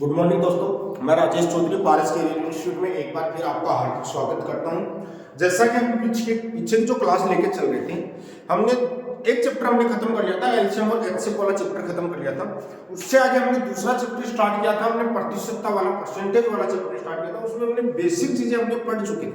Good morning दोस्तों, मैं राजेश चौधरी पारस के इंस्टीट्यूट में एक बार फिर आपका हार्दिक स्वागत करता हूं। जैसा कि हम पीछे की जो क्लास लेके चल रहे थे, हमने एक चैप्टर हमने खत्म कर लिया था, एलसीएम और एचसीएफ वाला चैप्टर खत्म कर लिया था। उससे आगे हमने दूसरा चैप्टर स्टार्ट किया था, हमने प्रतिशतता वाला परसेंटेज वाला चैप्टर स्टार्ट किया था। उसमें हमने बेसिक चीजें हमने पढ़ चुके थे।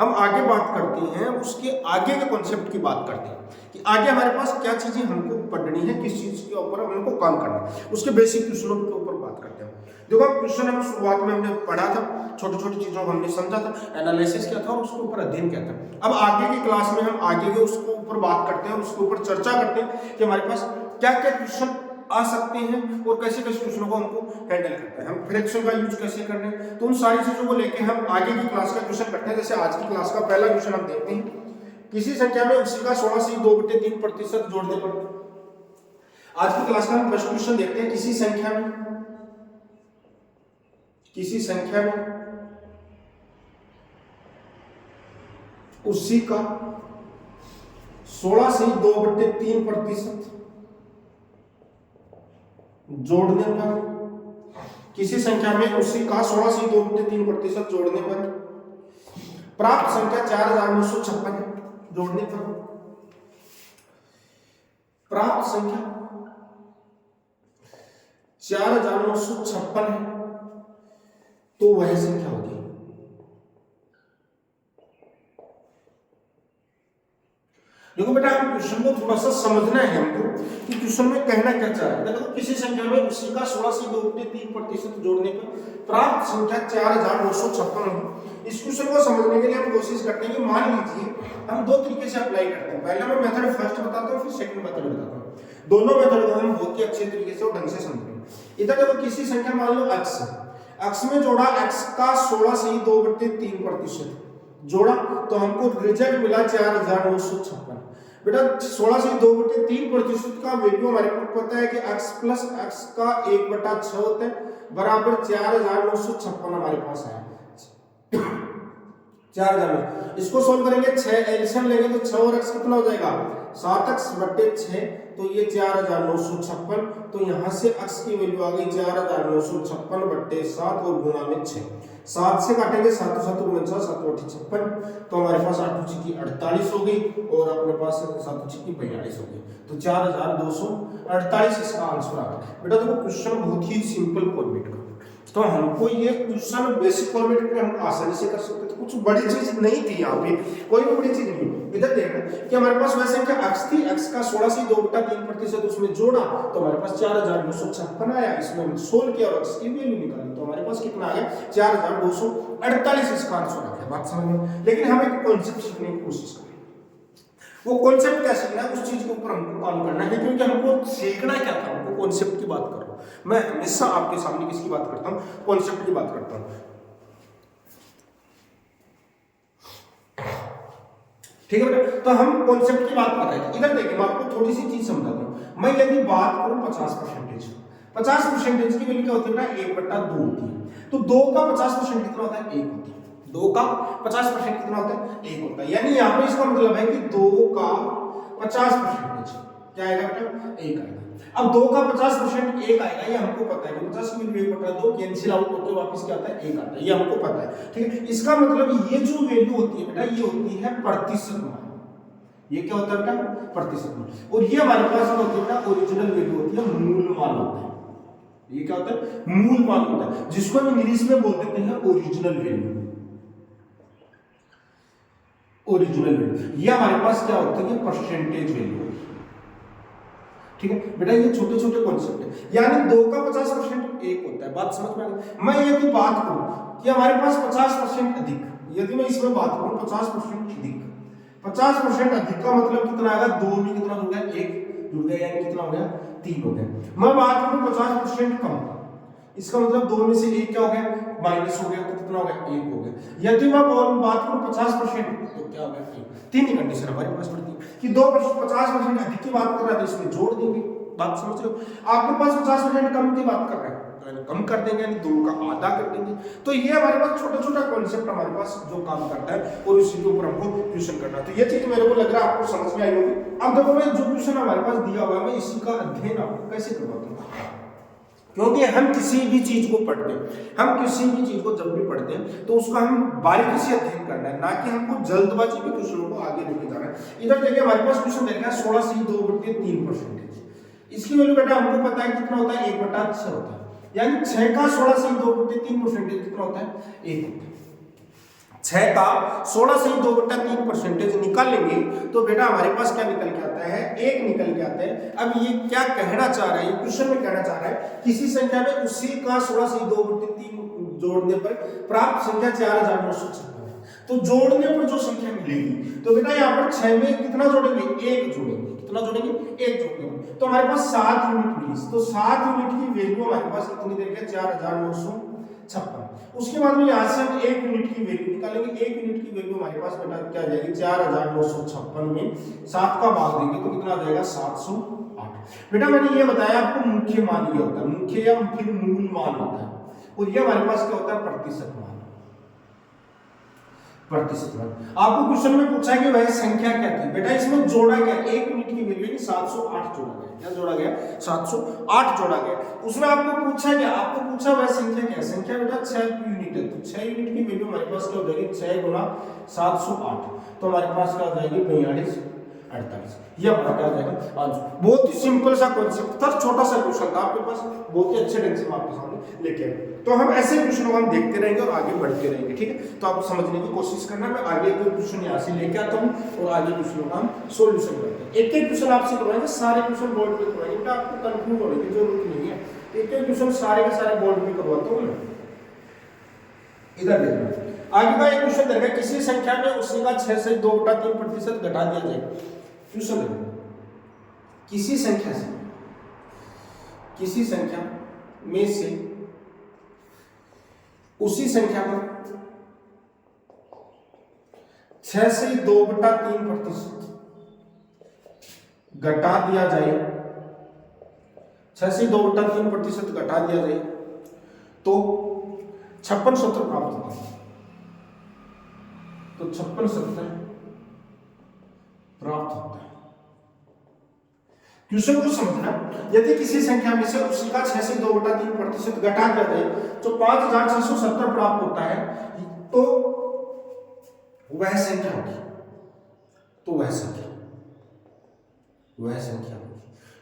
हम आगे बात करते हैं, उसके आगे के कॉन्सेप्ट की बात करते हैं कि आगे हमारे पास क्या चीजें हमको पढ़नी है, किस चीज के ऊपर हमको काम करना है, उसके बेसिक क्वेश्चनों के ऊपर बात करते हैं। देखो क्वेश्चन हम शुरुआत में हमने पढ़ा था, छोटी छोटी चीजों को हमने समझा था, एनालिसिस किया था और उसके ऊपर अध्ययन किया था। अब आगे की क्लास में हम आगे के उसके ऊपर बात करते हैं, उसके ऊपर चर्चा करते हैं कि हमारे पास क्या क्या क्वेश्चन आ सकते हैं और कैसे कैसे क्वेश्चनों को हमको हैंडल करते हैं, हम फ्रैक्शन का यूज कैसे करते हैं। तो उन सारी चीजों को लेके हम आगे की क्लास का क्वेश्चन करते हैं। जैसे आज की क्लास का पहला क्वेश्चन हम देखते हैं, किसी संख्या में उसी का 16 से 2/3% जोड़ने पर। आज की क्लास का हम फर्स्ट क्वेश्चन देखते हैं, किसी संख्या में उसी का 16 से 2/3% जोड़ने पर, किसी संख्या में उसी का 16 से 2/3% जोड़ने पर प्राप्त संख्या 4956 है। जोड़ने पर प्राप्त संख्या 4956 है, तो वह संख्या होगी। देखो बेटा, हम क्वेश्चन को थोड़ा सा समझना है हमको कि क्वेश्चन में कहना क्या चाह रहा है। देखो, किसी संख्या में उसी का 16 से 2/3% जोड़ने पर प्राप्त संख्या 4956 है। इस क्वेश्चन को समझने के लिए हम कोशिश करते हैं कि मान लीजिए हम दो तरीके से अप्लाई करते हैं। पहला मैं मेथड फर्स्ट बताता हूँ, फिर सेकंड मेथड बताता हूँ। दोनों मेथड को हम बहुत ही अच्छे तरीके से और ढंग से समझेंगे। इधर देखो, किसी संख्या मान लो x में जोड़ा, x का 16 से 2/3% जोड़ा, तो हमको रिजल्ट मिला 4956। बेटा 16 से 2/3% का वैल्यू हमारे को पता है कि x प्लस x का 1/6 होता है, बराबर 4956 हमारे पास है। 4000। इसको सोल्व करेंगे, 6 एलसीएम लेंगे तो 6 और x कितना हो जाएगा, 7x/6, तो ये 4956। तो यहां से x की वैल्यू आ गई 4956/7 और गुणा में 6। 7 से काटेंगे 7 7 49, 7 56, तो हमारे पास 8 की 48 हो गई और अपने पास 7 की 42 हो गई। तो 4248 इसका आंसर आ गया। बेटा देखो, क्वेश्चन बहुत ही सिंपल फॉर्मेट का, तो हमको ये क्वेश्चन बेसिक फॉर्मेट में हम आसानी से कर सकते थे। कुछ बड़ी चीज नहीं थी यहाँ पे, कोई भी बड़ी चीज नहीं। इधर देखना कि हमारे पास वैसे क्या x थी, x का 16 से 2/3% उसमें जोड़ा, तो हमारे पास 4956 आया। इसमें हम सोल्व किया और x की वैल्यू निकाली, तो हमारे पास कितना आ गया, 4248 इसका आंसर आ गया। बात समझ में? लेकिन हम एक कॉन्सेप्ट सीखने की कोशिश करें। वो कॉन्सेप्ट क्या सीखना है, उस चीज के ऊपर हमको काम करना है, क्योंकि हमको सीखना क्या था, हमको कॉन्सेप्ट की बात कर रहा हूं मैं। हमेशा आपके सामने किसकी बात करता हूं, कॉन्सेप्ट की बात करता हूं। ठीक है बेटा, तो हम कॉन्सेप्ट की बात कर रहे थे। इधर देखिए, मैं आपको थोड़ी सी चीज समझा दूं। मैं यदि बात करूं 50% की वैल्यू क्या होती है बेटा, 1/2 होती है। तो 2 का 50% कितना होता है, 1 होती है। 2 का 50% कितना होता है, 1 होता है। यानी यहाँ पे इसका मतलब है कि 2 का 50% क्या आएगा बेटा, 1 आएगा। अब 2 का 50% 1 आएगा, ये हमको पता है। 50 की वैल्यू 1/2 कैंसिल आउट होकर वापस क्या आता है, 1 आता है, ये हमको पता है। ठीक है, इसका मतलब ये जो वैल्यू होती है बेटा, ये होती है प्रतिशत मान। ये क्या होता है बेटा, प्रतिशत मान। और ये हमारे पास क्या होती है बेटा, ओरिजिनल वैल्यू होती है, मूल मान होता है। ये क्या होता है, मूल मान होता है, जिसको हम इंग्लिश में बोल देते हैं ओरिजिनल वैल्यू। ओरिजिनल वैल्यू ये हमारे पास क्या होता है, परसेंटेज वैल्यू। ठीक है बेटा, ये छोटे छोटे कॉन्सेप्ट है। यानी 2 का 50% 1 होता है। बात समझ में आ गई? मैं यदि बात करूं कि हमारे पास 50% अधिक, यदि मैं इसमें बात करूं 50% अधिक, 50% अधिक का मतलब कितना आएगा, 2 में कितना जुड़ गया, 1 जुड़ गया, यानी कितना हो गया, 3 हो गया। मैं बात करूं 50% कम, इसका मतलब 2 में से 1 क्या हो गया, माइनस हो गया, तो कितना हो गया, 1 हो गया। यदि मैं बात करूं 50%, तो क्या हो गया, 3 ही कंडीशन हमारे पास पड़ती है कि 2 50% अधिक की बात कर रहा है, तो इसमें जोड़ देंगे, बात समझ रहे हो? आपके पास 50% कम की बात कर रहे हैं, कम कर देंगे यानी 2 का आधा कर देंगे। तो ये हमारे पास छोटा छोटा कॉन्सेप्ट हमारे पास जो काम करता है और इसी के ऊपर हमको ट्यूशन करना है। तो ये चीज मेरे को लग रहा है आपको समझ में आई होगी। अब देखो मैं जो ट्यूशन हमारे पास दिया हुआ है मैं इसी का अध्ययन आपको कैसे करवाता हूँ, क्योंकि हम किसी भी चीज को पढ़ते हैं, हम किसी भी चीज को जब भी पढ़ते हैं तो उसका हम बारीकी से अध्ययन करना है, ना कि हमको जल्दबाजी में क्वेश्चनों को आगे लेके जाना है। इधर देखिए हमारे पास क्वेश्चन दे रखा है 16 से 2/3%। इसकी वैल्यू बेटा हमको पता है कितना होता है, 1/6 होता है, यानी 6 का 16 से 2/3% कितना होता है, 1 होता है। 6 का 16 से 2/3% निकालेंगे तो बेटा हमारे पास क्या निकल के आता है, 1 निकल के आता है। अब ये क्या कहना चाह रहा है, ये क्वेश्चन में कहना चाह रहा है किसी संख्या में उसी का 16 से 2/3 जोड़ने पर प्राप्त संख्या 4956 है। तो जोड़ने पर जो संख्या मिलेगी तो बेटा यहाँ पर 6 में कितना जोड़ेंगे, 1 जोड़ेंगे। कितना जोड़ेंगे, 1 जोड़ेंगे। तो हमारे पास 7 यूनिट मिली। तो 7 यूनिट की वैल्यू हमारे पास कितनी देर के 4956। उसके बाद में यहाँ से हम 1 यूनिट की वैल्यू निकालेंगे। 1 यूनिट की वैल्यू हमारे पास बेटा क्या आ जाएगी, 4956 में 7 का भाग देंगे तो कितना आ जाएगा, 708। बेटा मैंने ये बताया आपको मुख्य मान ये होता है, मुख्य या फिर मूल मान होता है, और ये हमारे पास क्या होता है, प्रतिशत मान। प्रतिशत मान आपको क्वेश्चन में पूछा है कि वह संख्या क्या थी, बेटा इसमें जोड़ा गया 1 यूनिट की वैल्यू 708 जोड़ा गया। क्या जोड़ा गया, 708 जोड़ा गया। उसमें आपको पूछा गया, आपको पूछा वह संख्या क्या, संख्या बेटा 6 यूनिट है। तो 6 यूनिट की वैल्यू हमारे पास क्या हो जाएगी, 6 गुना 708, तो हमारे पास क्या हो जाएगी, 4248। ये हमारा क्या हो जाएगा आंसर। बहुत ही सिंपल सा कॉन्सेप्ट था, छोटा सा क्वेश्चन था आपके पास, बहुत ही अच्छे ढंग से मैं आपके सामने लेके आया। तो हम ऐसे क्वेश्चन को हम देखते रहेंगे और आगे बढ़ते रहेंगे, ठीक है। तो आप समझने की कोशिश करना, मैं आगे कोई क्वेश्चन यहाँ से लेके आता हूँ और आगे क्वेश्चनों का हम सोल्यूशन करते हैं। एक एक क्वेश्चन आपसे करवाएंगे, सारे क्वेश्चन बोर्ड पे करवाएंगे, आपको कंफ्यूज होने की जरूरत नहीं है। एक एक क्वेश्चन सारे के सारे बोर्ड पे करवाता हूँ मैं। इधर देखना, आगे का एक क्वेश्चन देगा, किसी संख्या में उसी का 6 से 2/3% घटा दिया जाए। क्वेश्चन है किसी संख्या से, किसी संख्या में से उसी संख्या को 6 से 2/3% घटा दिया जाए, 6 से 2/3% घटा दिया जाए तो 5670 प्राप्त होता है। तो 5670 प्राप्त होता है। क्वेश्चन को समझना, यदि किसी संख्या में से उसी का 6 से 2/3% घटा दिया जाए तो 5670 प्राप्त होता है, तो वह संख्या होगी, तो वह संख्या होगी।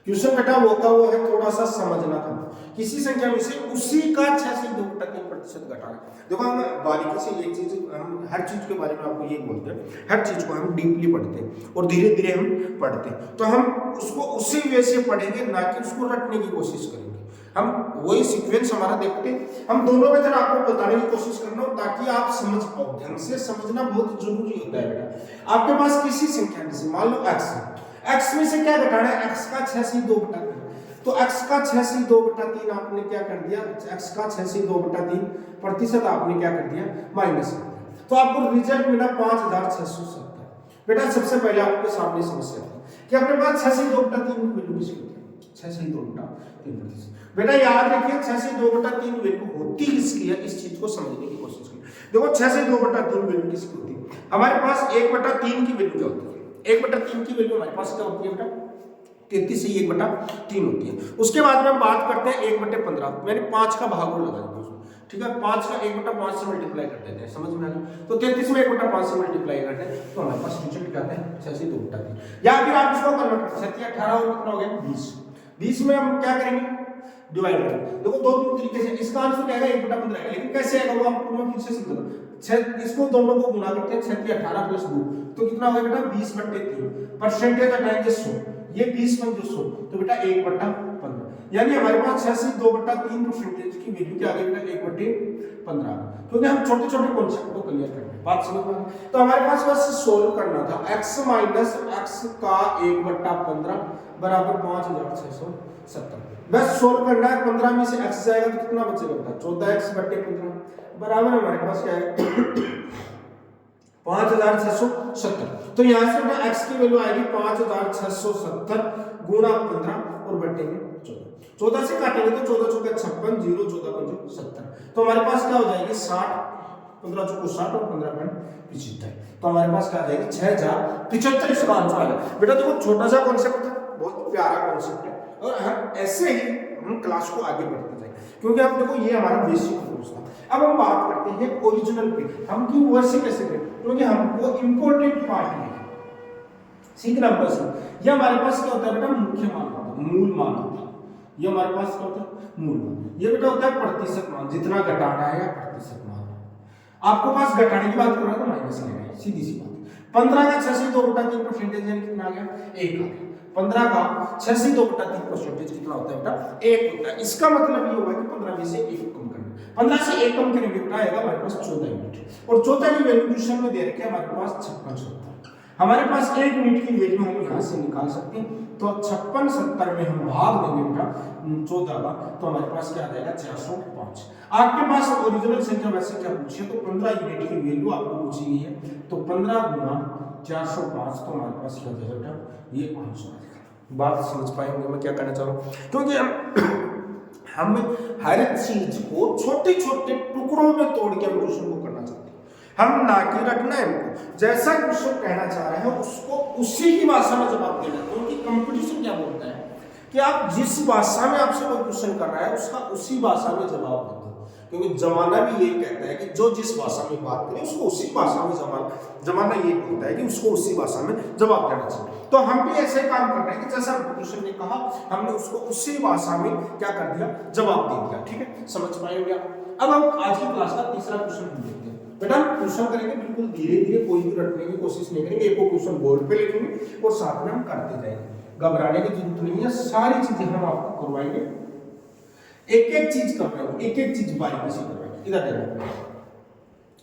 क्वेश्चन बेटा वो का वो है, थोड़ा सा समझना था। किसी संख्या में से उसी का 6 से 2/3% घटाना। देखो हम बारीकी से एक चीज, हम हर चीज के बारे में आपको ये बोलते हैं, हर चीज को हम डीपली पढ़ते हैं और धीरे धीरे हम पढ़ते हैं। तो हम उसको उसी वे से पढ़ेंगे, ना कि उसको रटने की कोशिश करेंगे। हम वही सीक्वेंस हमारा देखते हैं, हम दोनों मेथड आपको बताने की कोशिश करना हो ताकि आप समझ पाओ। ढंग से समझना बहुत जरूरी होता है बेटा। आपके पास किसी संख्या में से मान लो x में से क्या घटाना है, x का 6 से 2/3, तो x का 6 से 2/3 आपने क्या कर दिया, x का 6 से 2/3% आपने क्या कर दिया, माइनस कर दिया। तो आपको रिजल्ट मिला 5670। बेटा सबसे पहले आपके सामने समस्या थी कि अपने पास 6 से 2/3 की वैल्यू किसकी होती है, 6 से 2/3%। बेटा याद रखिए 6 से 2/3 वैल्यू होती किसकी है, इस चीज को समझने की कोशिश करिए। देखो 6 से 2/3 वैल्यू किसकी होती है, हमारे पास 1/3 की वैल्यू क्या होती है, 1/3 की वैल्यू हमारे पास क्या होती है बेटा, 33 से 1/3 होती है। उसके बाद में हम बात करते हैं 1/15, मैंने 5 का भागफल लगा दिया उसमें, ठीक है। 5 का 1/5 से मल्टीप्लाई कर देते हैं, समझ में आ गया। तो 33 में 1/5 से मल्टीप्लाई करते हैं तो हमारे पास रिजल्ट क्या आता है, 6 से 2/3। या फिर आप इसको कन्वर्ट कर सकते हैं, 18 और कितना हो गया 20। 20 में हम क्या करेंगे, डिवाइड करेंगे। देखो दो तरीके से इसका आंसर क्या आएगा, 1/15 आएगा, लेकिन कैसे आएगा वो आपको मैं फिर से समझाऊंगा। 6 इसको दोनों को गुणा करते हैं, 6 × 18 + 2 तो कितना होगा बेटा 20/3। परसेंटेज हटाएंगे 100, ये 20 में 100 तो बेटा 1/15, यानी हमारे पास 6 से 2/3% की वैल्यू क्या आ गई बेटा 1/15। क्योंकि हम छोटे छोटे कॉन्सेप्ट को क्लियर कर रहे हैं, बात समझ में। तो हमारे पास बस सोल्व करना था, x - x का 1/15 बराबर 5670। बस सोल्व करना है। 15 में से x जाएगा तो कितना बचेगा बेटा 14x/15 बराबर हमारे पास क्या है 5670। तो यहां से बेटा x की वैल्यू आएगी 5670 गुणा 15 और बट्टे में 14, 14 से काटेंगे तो 14 चौके 56, 0 14 पंजे 70, तो हमारे पास क्या हो जाएगी 60, 15 चौको 60 और 15 पॉइंट 75, तो हमारे पास क्या आ जाएगी 6075 इसका आंसर आ गया। बेटा देखो छोटा सा कॉन्सेप्ट था, बहुत प्यारा कॉन्सेप्ट है, और हम ऐसे ही हम क्लास को आगे बढ़ते जाएंगे, क्योंकि आप देखो ये हमारा बेसिक कोर्स था। अब हम बात करते हैं ओरिजिनल पे, हम क्यों वैसे कैसे करें, क्योंकि हमको इंपॉर्टेंट पार्ट है सीखना बस। ये हमारे पास क्या होता है बेटा मुख्य मान होता है, मूल मान होता है, ये हमारे पास क्या होता है मूल मान, ये बेटा होता है प्रतिशत मान, जितना घटाना है या प्रतिशत मान। आपको पास घटाने की बात कर रहा है तो माइनस लेना है, सीधी सी बात। 15 का 6 से 2/3 परसेंटेज कितना आ गया 1 आ गया, 15 का 6 से 2/3 परसेंटेज कितना होता है बेटा 1 होता है। इसका मतलब ये होगा कि 15 में से 1 कम करना, 15 से 1 कम करेंगे बेटा आएगा हमारे पास 14 यूनिट, और 14 की वैल्यू क्वेश्चन में दे रखे हैं हमारे पास 56 70, हमारे पास 1 यूनिट की वैल्यू हम यहाँ से निकाल सकते हैं, तो 56 70 में हम भाग देंगे बेटा 14 का, तो हमारे पास क्या आ जाएगा 405। आपके पास ओरिजिनल संख्या वैसे क्या पूछी है, तो 15 यूनिट की वैल्यू आपको पूछी गई है, तो 15 गुना 405, तो हमारे पास क्या आ जाएगा ये आंसर आ जाएगा। बात समझ पाएंगे मैं क्या कहना चाह रहा हूँ, क्योंकि हम हर चीज को छोटे छोटे टुकड़ों में तोड़ के हम क्वेश्चन को करना चाहते हैं, हम ना कि रटना है हमको, जैसा क्वेश्चन कहना चाह रहे हैं उसको उसी की भाषा में जवाब देना, क्योंकि कंपटीशन क्या बोलता है कि आप जिस भाषा में आपसे कोई क्वेश्चन कर रहा है उसका उसी भाषा में जवाब दो, क्योंकि जमाना भी यही कहता है कि जो जिस भाषा में बात करे उसको उसी भाषा में जमाना ये बोलता है कि उसको उसी भाषा में जवाब देना चाहिए। तो हम भी ऐसे काम कर रहे हैं कि जैसा क्वेश्चन ने कहा हमने उसको उसी भाषा में क्या कर दिया जवाब दे दिया, ठीक है समझ पाएंगे आप। अब हम आज की क्लास का तीसरा क्वेश्चन देखते हैं। बेटा हम क्वेश्चन करेंगे बिल्कुल धीरे धीरे, कोई भी रटने की कोशिश नहीं करेंगे, एक क्वेश्चन बोर्ड पे लिखेंगे और साथ में हम करते जाएंगे, घबराने की जरूरत नहीं है, सारी चीजें हम आपको करवाएंगे, एक एक चीज करवाएंगे, एक एक चीज बारीकी से करवाएंगे। इधर देखो,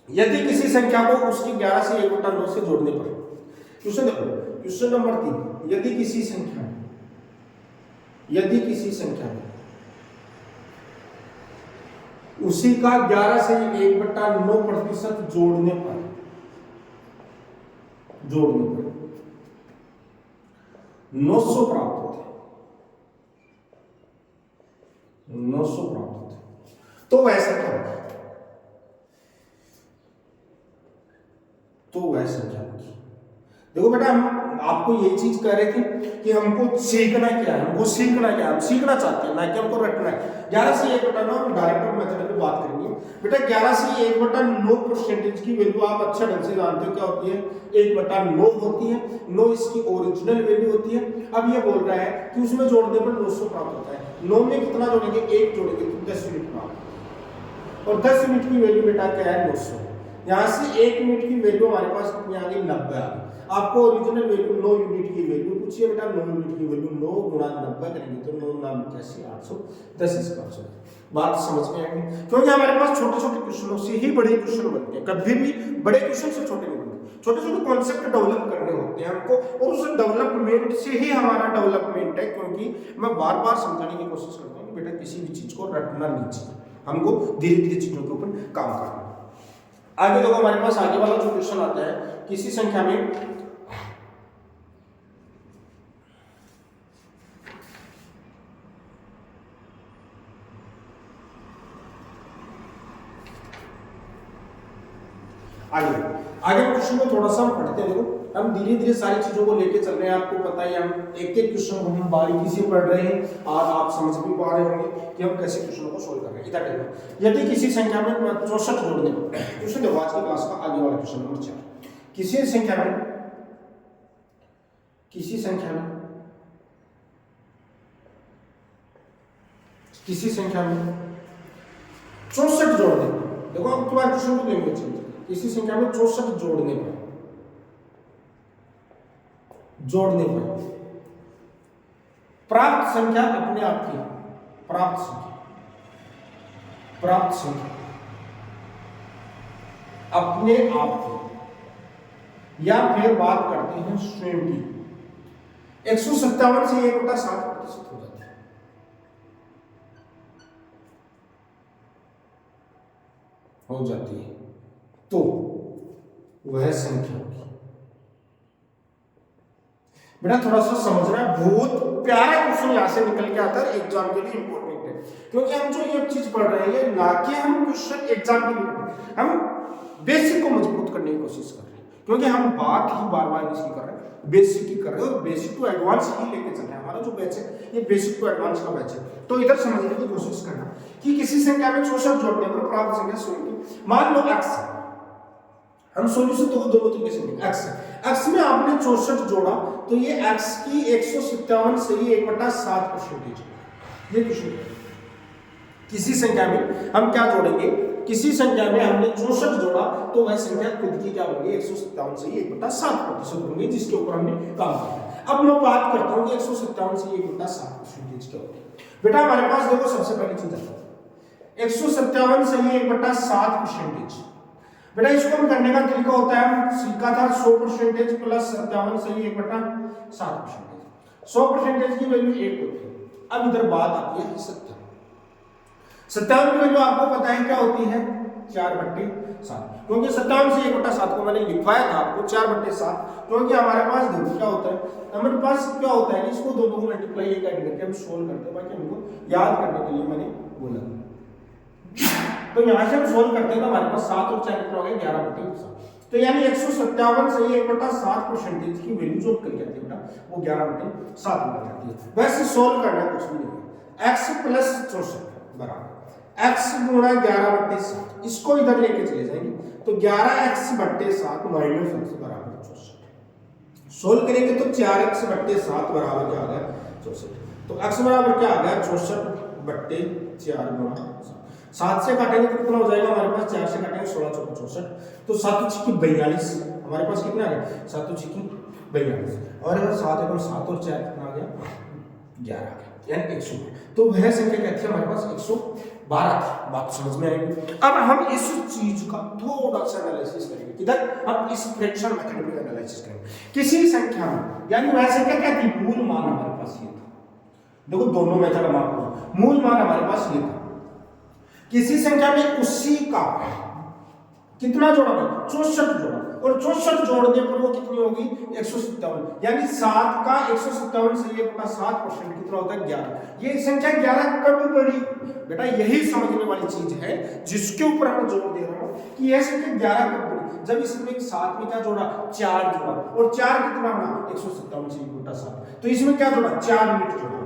यदि किसी संख्या को उसकी 11 से 1/9 से जोड़ने पर, क्वेश्चन देखो क्वेश्चन नंबर 3, यदि किसी संख्या उसी का 11 से 1/9% जोड़ने पर 900 प्राप्त होते हैं, 900 प्राप्त होते हैं, तो वैसा क्या होगा, तो वह संख्या होगी। देखो बेटा हम आपको ये चीज कह रहे थे कि हमको सीखना क्या है, हम सीखना चाहते हैं ना कि हमको रटना है। 11 से 1/9 हम डायरेक्ट मेथड पे बात करेंगे। बेटा 11 से 1/9 परसेंटेज की वैल्यू आप अच्छा ढंग से जानते हो क्या होती है, 1/9 होती है, 9 इसकी ओरिजिनल वैल्यू होती है। अब ये बोल रहा है कि उसमें जोड़ने पर 900 प्राप्त होता है, 9 में कितना जोड़ेंगे 1 जोड़ेंगे तो 10 यूनिट प्राप्त, और 10 यूनिट की वैल्यू बेटा क्या है 900, यहाँ से 1 यूनिट की वैल्यू हमारे पास कितनी आ गई 90 आ गई। आपको ओरिजिनल वैल्यू 9 यूनिट की वैल्यू पूछिए बेटा, 9 यूनिट की वैल्यू 9 गुणा 90 करेंगे तो 9 9 85 810 इसका आंसर। बात समझ में आएगी, क्योंकि हमारे पास छोटे छोटे क्वेश्चनों से ही बड़े क्वेश्चन बनते हैं, कभी भी बड़े क्वेश्चन से छोटे नहीं बनते, छोटे छोटे कॉन्सेप्ट डेवलप करने होते हैं हमको, और उस डेवलपमेंट से ही हमारा डेवलपमेंट है। क्योंकि मैं बार बार समझाने की कोशिश करता हूँ कि बेटा किसी भी चीज को रटना नहीं चाहिए, हमको धीरे धीरे चीजों के ऊपर काम करना। आगे देखो हमारे पास आगे वाला जो क्वेश्चन आता है, किसी संख्या में आगे क्वेश्चन को थोड़ा सा हम पढ़ते हैं। देखो हम धीरे धीरे सारी चीजों को लेके चल रहे हैं, आपको पता है हम एक एक क्वेश्चन को हम बारीकी से पढ़ रहे हैं और आप समझ भी पा रहे होंगे कि हम कैसे क्वेश्चनों को सोल्व कर रहे हैं। इधर देखो, यदि किसी संख्या में 64 जोड़ने पर, क्वेश्चन देखो आज की क्लास का आगे वाला क्वेश्चन नंबर 4, किसी संख्या में 64 जोड़ने पर, देखो अब तुम्हारे क्वेश्चन को लेंगे चलिए, किसी संख्या में 64 जोड़ने पर प्राप्त संख्या अपने आप की, प्राप्त संख्या अपने आप की, या फिर बात करते हैं स्वयं की, 157 से 1/7% हो जाती है, तो वह संख्या होगी। बेटा थोड़ा सा समझना है, बहुत प्यारा क्वेश्चन यहाँ से निकल के आता है, एग्जाम के लिए इंपॉर्टेंट है। क्योंकि हम जो ये चीज पढ़ रहे हैं ना कि हम क्वेश्चन एग्जाम के लिए, हम बेसिक को मजबूत करने की कोशिश कर रहे हैं। क्योंकि हम बात ही बार बार इसकी कर रहे हैं, बेसिक की कर रहे हैं, और बेसिक टू एडवांस ही लेके चल रहे हैं। हमारा जो बैच है ये बेसिक टू एडवांस का बैच है। तो इधर समझने की कोशिश करना कि किसी संख्या में 64 जोड़ने पर प्राप्त संख्या 16 की, मान लो x, हम सोल्यूशन तो दोनों तरीके से लेंगे। x में आपने 64 जोड़ा तो ये x की 157 से ही 1/7% ये क्वेश्चन। किसी संख्या में हम क्या जोड़ेंगे, किसी संख्या में हमने 64 जोड़ा तो वह संख्या खुद की क्या होगी, 157 से ही 1/7% होंगे, जिसके ऊपर हमने काम किया। अब मैं बात करता हूं कि 157 से 1/7% क्या होगी। बेटा हमारे पास देखो सबसे पहली चीज आता है 157 से ही 1/7%। बेटा इसको हम करने का तरीका होता है, हम सीखा था 100% प्लस 57 से ही 1/7%। 100% की वैल्यू 1 होती है। अब इधर बात आती है 57। 57 की वैल्यू आपको पता है क्या होती है, 4/7। क्योंकि 57 से 1/7 को मैंने लिखवाया था आपको 4/7, क्योंकि हमारे पास देखो क्या होता है, हमारे पास क्या होता है कि इसको दोनों को मल्टीप्लाई एक ऐड करके हम सोल्व करते हैं, बाकी हमको याद करने के लिए मैंने बोला। तो यहां से हम सोल्व करते हैं तो हमारे पास 7 और 4 कितना हो गया, 11/7। तो यानी 157 से 1/7% की वैल्यू जो निकल जाती है बेटा वो 11/7 निकल जाती है। वैसे सोल्व करना कुछ भी नहीं है, x + 64 बराबर x गुणा 11/7, इसको इधर लेके चले जाएंगे तो 11x/7 माइनस x बराबर 64। सोल्व करेंगे तो 4x/7 बराबर क्या आ गया, 64। तो x बराबर क्या आ गया, 64/4 गुणा 7 से काटेंगे तो कितना हो जाएगा हमारे पास, 4 से काटेंगे 16 × 64, तो 7 × 42 हमारे पास कितना आ गया, 7 × 42 और 7 × 7 और 4 कितना आ गया, 11 आ गया, यानी 100। तो वह संख्या क्या थी हमारे पास, 112 थी। बात समझ में आएगी। अब हम इस चीज का थोड़ा सा एनालिसिस करेंगे, किधर, हम इस फ्रैक्शन मेथड में एनालिसिस करेंगे। किसी संख्या में, यानी वह संख्या क्या थी, मूल मान हमारे पास ये था। देखो दोनों मेथड हम आपको, मूल मान हमारे पास ये था। किसी संख्या में उसी का कितना जोड़ा है, 64 जोड़ा, और 64 जोड़ने पर वो कितनी होगी, 157, यानी 7 का 157 से 1/7% कितना होता है, 11। ये संख्या 11 कब बढ़ी बेटा, यही समझने वाली चीज है जिसके ऊपर हम जोर दे रहा हूं कि यह संख्या 11 कब बढ़ी, जब इसमें 7 में क्या जोड़ा, 4 जोड़ा, और 4 कितना बना, 157 से 1/7, तो इसमें क्या जोड़ा, 4 यूनिट जोड़ा,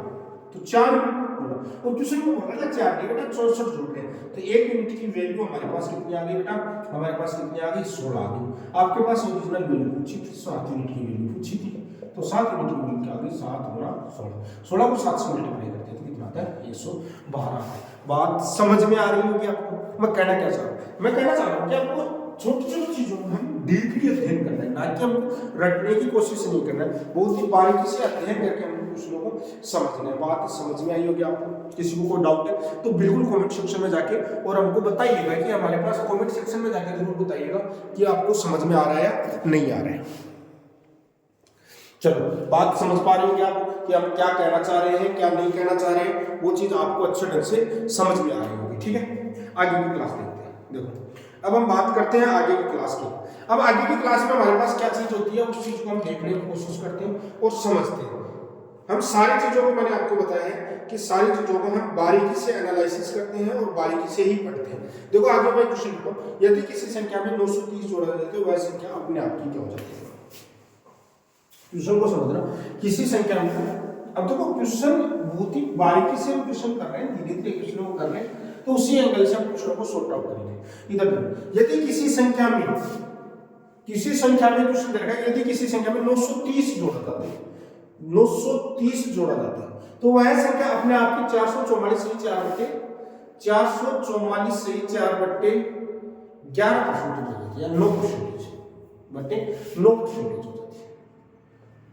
तो 4 यूनिट जोड़ा, और दूसरे को बोला था 4 नहीं बेटा 64 जोड़ रहे हैं, तो 1 यूनिट की वैल्यू हमारे पास कितनी आ गई बेटा, हमारे पास कितनी आ गई, 16 आ गई। आपके पास ओरिजिनल वैल्यू पूछी थी, 7 यूनिट की वैल्यू पूछी थी, तो 7 यूनिट की वैल्यू क्या आ गई, 7 गुणा 16, 16 को 7 से मल्टीप्लाई करते हैं तो कितना आता है, 112। बात समझ में आ रही होगी आपको। मैं कहना क्या चाह रहा हूँ, मैं कहना चाह रहा हूँ कि आपको छोटी छोटी चीजों में हम डीपली अध्ययन करना है, ना कि हम रटने की कोशिश नहीं करना है, बहुत ही बारीकी से अध्ययन करके हम प्रश्नों को समझना है। बात समझ में आई होगी आपको। किसी को कोई डाउट है तो बिल्कुल कमेंट सेक्शन में जाके और हमको बताइएगा कि हमारे पास कमेंट सेक्शन में जाके जरूर बताइएगा कि आपको समझ में आ रहा है या नहीं आ रहा है। चलो बात समझ पा रहे होंगे आप कि हम क्या कहना चाह रहे हैं, क्या नहीं कहना चाह रहे हैं, वो चीज आपको अच्छे ढंग से समझ में आ रही होगी। ठीक है, आगे की क्लास देखते हैं। देखो अब हम बात करते हैं आगे की क्लास की। अब आगे की क्लास में हमारे पास क्या चीज होती है, उस चीज को हम देखने की कोशिश करते हैं और समझते हैं। हम सारी चीजों को, मैंने आपको बताया है कि सारी चीजों को हम बारीकी से एनालिसिस करते हैं और बारीकी से ही पढ़ते हैं। देखो आगे मैं क्वेश्चन लिखो, यदि किसी संख्या में 930 जोड़ा जाए तो वह संख्या अपने आप की क्या हो जाती है। क्वेश्चन को समझना, किसी संख्या में, अब देखो क्वेश्चन बहुत ही बारीकी से हम क्वेश्चन कर रहे हैं, धीरे धीरे क्वेश्चन को कर रहे हैं, तो उसी एंगल से हम क्वेश्चन को सॉर्ट आउट करेंगे। इधर यदि किसी संख्या में क्वेश्चन दे रखा है, यदि किसी संख्या में 930 जोड़ा जाता है, 930 जोड़ा जाता है तो वह संख्या अपने आप की 444 से 4/11% हो जाती है, या 9% बटे 9% हो जाती है,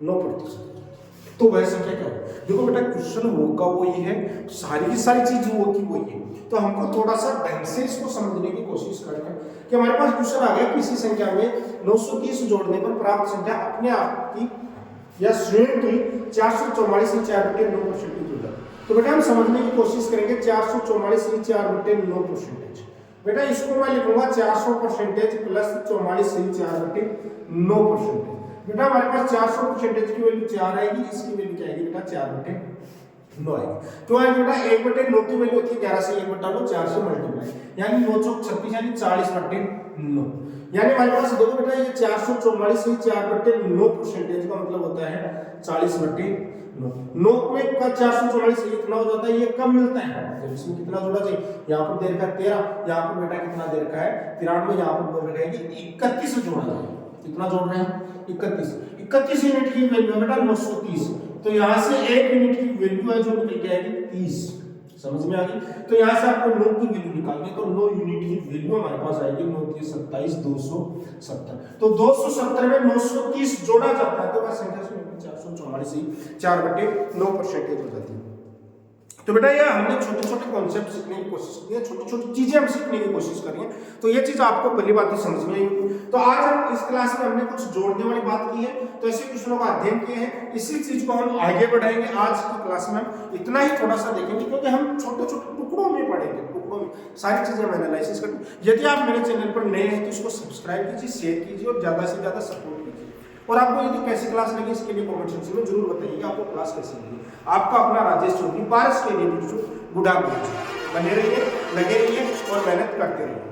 9%। तो वह संख्या क्या है, देखो बेटा क्वेश्चन होगा वही है, सारी की सारी चीज होगी वही है, तो हमको थोड़ा सा ढंग से इसको समझने की कोशिश करना है कि हमारे पास क्वेश्चन आ गया, किसी संख्या में 930 जोड़ने पर प्राप्त संख्या अपने आप की या स्वयं की 444 से 4/9% हो जाती है। तो बेटा हम समझने की कोशिश करेंगे 444 से 4/9%। बेटा इसको मैं लिखूंगा 400% प्लस 44 से 4/9%। बेटा हमारे पास 400% की वैल्यू 4 आएगी, इसकी वैल्यू क्या आएगी बेटा 4/9 आएगी। क्यों आएगी बेटा 1/9 की वैल्यू होती है 11 से 1/9 4 से मल्टीप्लाई, यानी 9 चौक 36 यानी 40/9, यानी हमारे पास देखो बेटा ये 444 ही 4/9% का मतलब होता है 40/9। 9 में का 444 कितना हो जाता है, ये कम मिलता है, जब इसमें कितना जोड़ा चाहिए, यहाँ पर दे रखा है 13, यहाँ पर बेटा कितना दे रखा है 93, यहाँ पर बोल रहे हैं कि 31 जोड़ा जाए, कितना जोड़ रहे हैं 31 यूनिट की वैल्यू है बेटा 930, तो यहाँ से 1 यूनिट की वैल्यू है जो निकल के आएगी 30, समझ में आ गई। तो यहाँ से आपको 9 की वैल्यू निकालनी है, तो 9 यूनिट की वैल्यू हमारे पास आएगी 9 की 27 270, तो 270 में 930 जोड़ा जाता है तो वह संख्या से 444 ही 4/9% हो जाती है। तो बेटा ये हमने छोटे छोटे कॉन्सेप्ट सीखने की कोशिश की है, छोटी छोटी चीजें हम सीखने की कोशिश करी है, तो ये चीज आपको पहली बात ही समझ में आई होगी। तो आज हम इस क्लास में हमने कुछ जोड़ने वाली बात की है, तो ऐसे क्वेश्चनों का अध्ययन किए हैं, इसी चीज को हम आगे बढ़ाएंगे। आज की क्लास में हम इतना ही थोड़ा सा देखेंगे, क्योंकि हम छोटे छोटे टुकड़ों में पढ़ेंगे, टुकड़ों में सारी चीजें हम एनालिसिस करेंगे। यदि आप मेरे चैनल पर नए हैं तो इसको सब्सक्राइब कीजिए, शेयर कीजिए और ज्यादा से ज्यादा सपोर्ट कीजिए। और आपको यदि कैसी क्लास लगी इसके लिए कमेंट सेक्शन में जरूर बताइए कि आपको क्लास कैसी लगी। आपका अपना राजेश चौधरी, पारस के लिए गुड आफ्टरनून, बने रहिए, लगे रहिए और मेहनत करते रहिए।